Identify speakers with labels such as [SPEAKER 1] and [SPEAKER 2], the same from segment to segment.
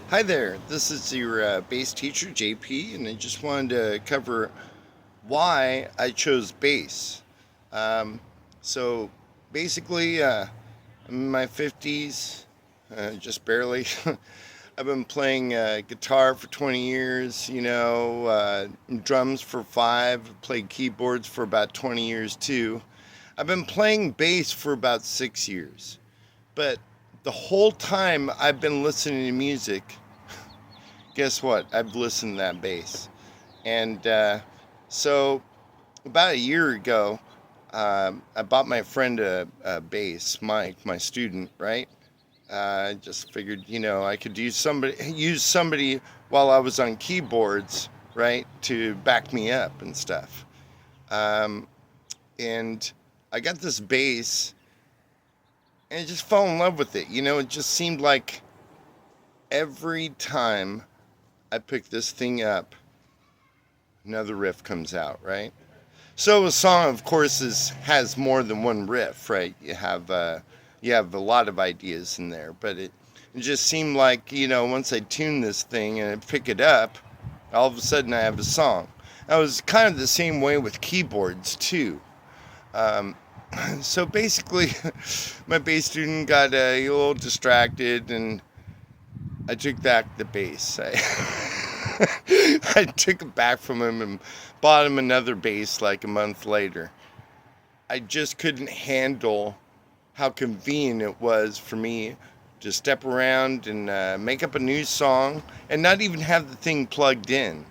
[SPEAKER 1] Hi there, this is your bass teacher, JP, and I just wanted to cover why I chose bass. Um, so basically, I'm in my 50s, just barely. I've been playing guitar for 20 years, drums for five, played keyboards for about 20 years too. I've been playing bass for about 6 years, but the whole time I've been listening to music, guess what? I've listened to that bass. And so about a year ago, I bought my friend a bass, Mike, my student, right? I just figured, I could use somebody while I was on keyboards, right, to back me up and stuff. Um, and I got this bass, and I just fell in love with it. It just seemed like every time I pick this thing up, another riff comes out, right? So a song, of course, has more than one riff, right? You have a lot of ideas in there, but it just seemed like once I tune this thing and I pick it up, all of a sudden I have a song. I was kind of the same way with keyboards too. Um, so basically, my bass student got a little distracted, and I took back the bass. I took it back from him and bought him another bass like a month later. I just couldn't handle how convenient it was for me to step around and make up a new song and not even have the thing plugged in.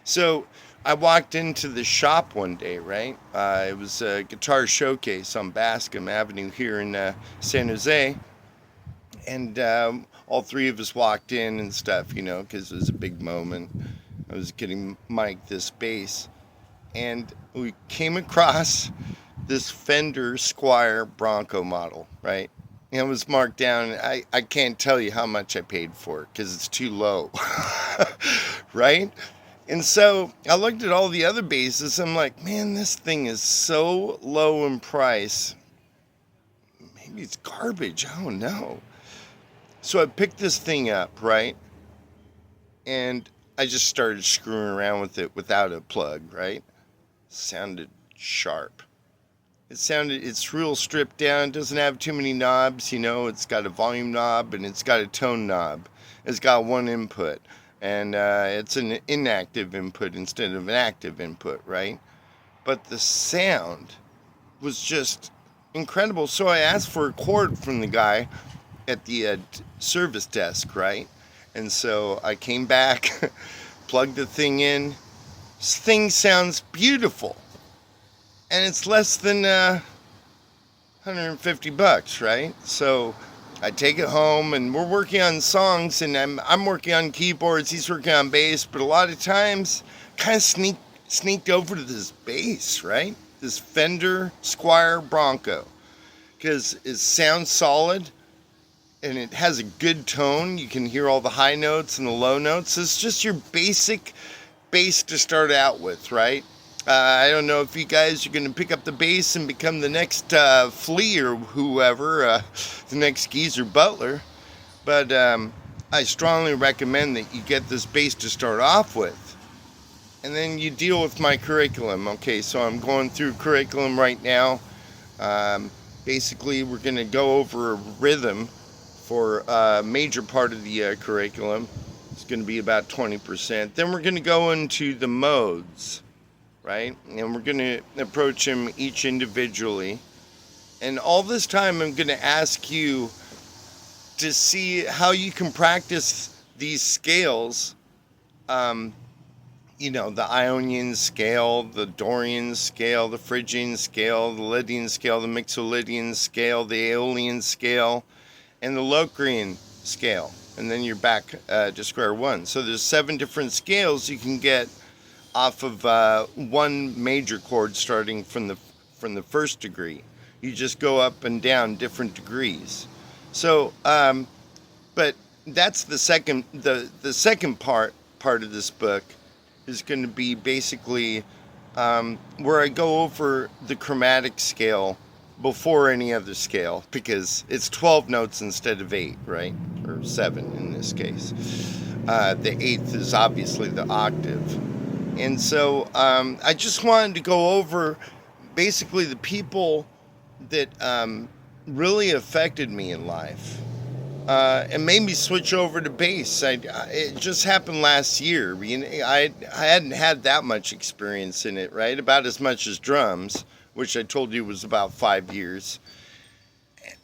[SPEAKER 1] So I walked into the shop one day, right? It was a guitar showcase on Bascom Avenue here in San Jose. And all three of us walked in and stuff, because it was a big moment. I was getting Mike this bass, and we came across this Fender Squire Bronco model, right? And it was marked down. I can't tell you how much I paid for it because it's too low, right? And so I looked at all the other basses. I'm like, man, this thing is so low in price. Maybe it's garbage. I don't know. So I picked this thing up, right? And I just started screwing around with it without a plug, right? Sounded sharp. It's real stripped down. It doesn't have too many knobs, It's got a volume knob and it's got a tone knob. It's got one input. And it's an inactive input instead of an active input, right? But the sound was just incredible. So I asked for a chord from the guy at the service desk, right? And so I came back, plugged the thing in. This thing sounds beautiful, and it's less than $150, right? So I take it home, and we're working on songs, and I'm working on keyboards. He's working on bass, but a lot of times, kind of sneaked over to this bass, right? This Fender Squire Bronco, because it sounds solid. And it has a good tone. You can hear all the high notes and the low notes. It's just your basic bass to start out with, right? I don't know if you guys are going to pick up the bass and become the next Flea or whoever, the next Geezer Butler. But I strongly recommend that you get this bass to start off with. And then you deal with my curriculum. Okay, so I'm going through curriculum right now. Basically, we're going to go over a rhythm for a major part of the curriculum. It's going to be about 20%. Then we're going to go into the modes, right? And we're going to approach them each individually. And all this time, I'm going to ask you to see how you can practice these scales. The Ionian scale, the Dorian scale, the Phrygian scale, the Lydian scale, the Mixolydian scale, the Aeolian scale, and the Locrian scale, and then you're back to square one. So there's 7 different scales you can get off of one major chord starting from the first degree. You just go up and down different degrees. So, but that's the second part of this book is going to be basically where I go over the chromatic scale before any other scale, because it's 12 notes instead of 8, right? or 7 in this case. The 8th is obviously the octave. And so I just wanted to go over basically the people that really affected me in life and made me switch over to bass. It just happened last year. I hadn't had that much experience in it, right? About as much as drums, which I told you was about 5 years.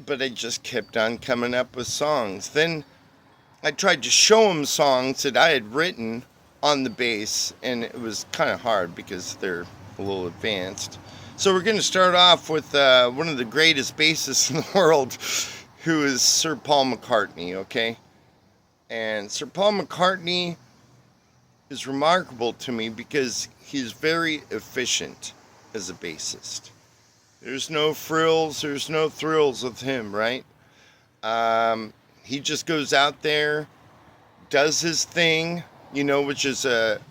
[SPEAKER 1] But I just kept on coming up with songs. Then I tried to show them songs that I had written on the bass, and it was kind of hard because they're a little advanced. So we're going to start off with one of the greatest bassists in the world, who is Sir Paul McCartney, okay? And Sir Paul McCartney is remarkable to me because he's very efficient as a bassist. There's no frills, there's no thrills with him, right? He just goes out there, does his thing, which is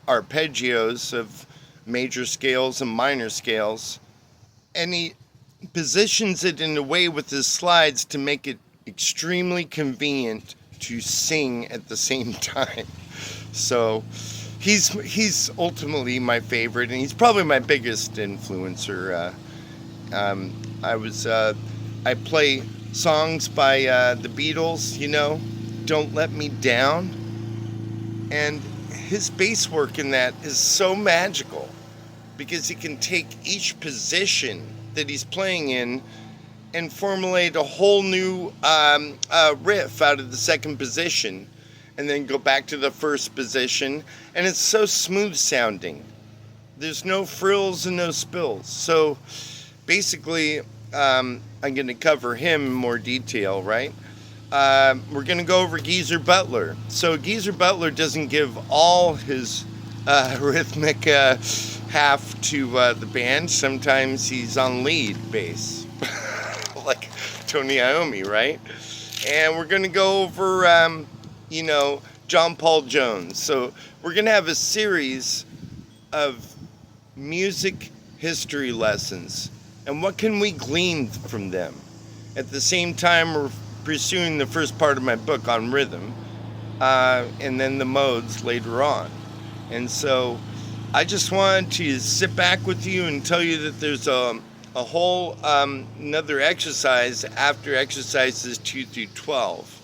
[SPEAKER 1] arpeggios of major scales and minor scales. And he positions it in a way with his slides to make it extremely convenient to sing at the same time. So he's ultimately my favorite, and he's probably my biggest influencer. I play songs by the Beatles, Don't Let Me Down. And his bass work in that is so magical because he can take each position that he's playing in and formulate a whole new riff out of the second position and then go back to the first position. And it's so smooth sounding. There's no frills and no spills. So basically, I'm going to cover him in more detail, right? We're going to go over Geezer Butler. So Geezer Butler doesn't give all his rhythmic half to the band. Sometimes he's on lead bass, like Tony Iommi, right? And we're going to go over, Jon Paul Jones. So we're going to have a series of music history lessons. And what can we glean from them? At the same time, we're pursuing the first part of my book on rhythm, and then the modes later on. And so I just wanted to sit back with you and tell you that there's a whole another exercise after exercises 2 through 12.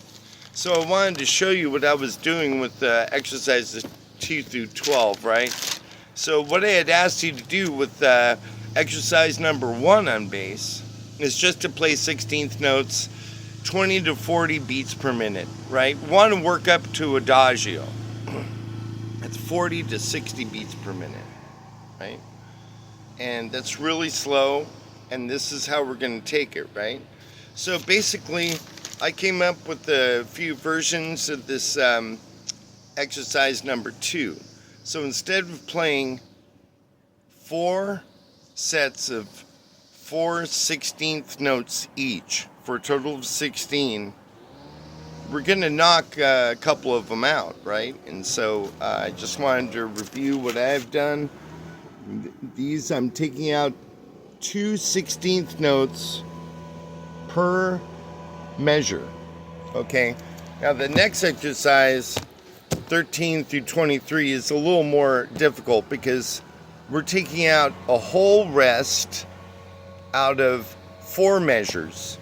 [SPEAKER 1] So I wanted to show you what I was doing with exercises 2 through 12, right? So what I had asked you to do with exercise number 1 on bass is just to play 16th notes, 20 to 40 beats per minute, right? Want to work up to adagio. It's 40 to 60 beats per minute, right? And that's really slow, and this is how we're going to take it, right? So basically, I came up with a few versions of this exercise number 2. So instead of playing 4 sets of 4 16th notes each for a total of 16, we're going to knock a couple of them out, right? And so I just wanted to review what I've done. These, I'm taking out 2 16th notes per measure, okay? Now the next exercise, 13 through 23, is a little more difficult because we're taking out a whole rest out of 4 measures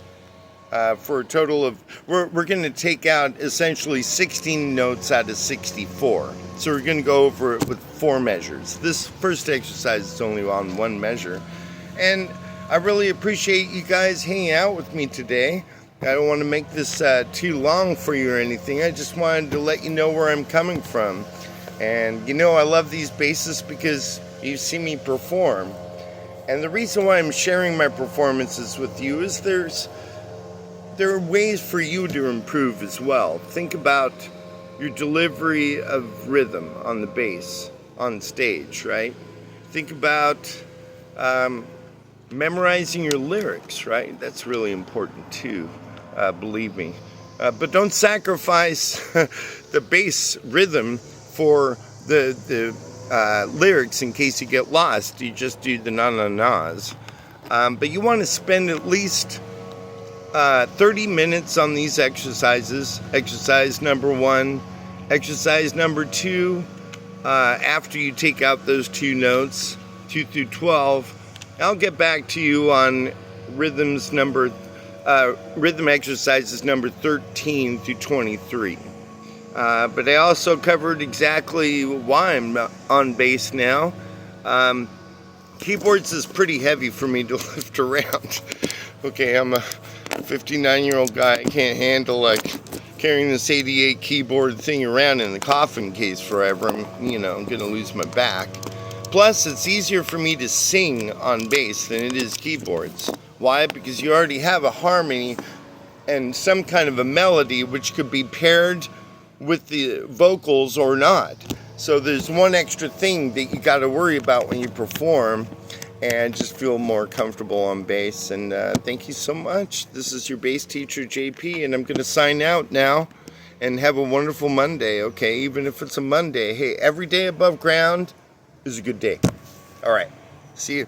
[SPEAKER 1] for a total of, we're going to take out essentially 16 notes out of 64. So we're going to go over it with 4 measures. This first exercise is only on 1 measure. And I really appreciate you guys hanging out with me today. I don't want to make this too long for you or anything. I just wanted to let you know where I'm coming from. And I love these basses because you see me perform. And the reason why I'm sharing my performances with you is there are ways for you to improve as well. Think about your delivery of rhythm on the bass on stage, right? Think about memorizing your lyrics, right? That's really important too, believe me. But don't sacrifice the bass rhythm for the lyrics in case you get lost. You just do the na-na-nas. But you want to spend at least 30 minutes on these exercises. Exercise number 1. Exercise number 2, after you take out those 2 notes, 2 through 12, I'll get back to you on rhythm exercises number 13 through 23. But I also covered exactly why I'm on bass now. Keyboards is pretty heavy for me to lift around. Okay, I'm a 59-year-old guy. I can't handle carrying this 88 keyboard thing around in the coffin case forever. I'm gonna lose my back. Plus, it's easier for me to sing on bass than it is keyboards. Why? Because you already have a harmony and some kind of a melody which could be paired with the vocals or not. So there's one extra thing that you got to worry about when you perform, and just feel more comfortable on bass. And thank you so much. This is your bass teacher, JP, and I'm going to sign out now. And have a wonderful Monday, okay? Even if it's a Monday. Hey, every day above ground is a good day. All right. See you.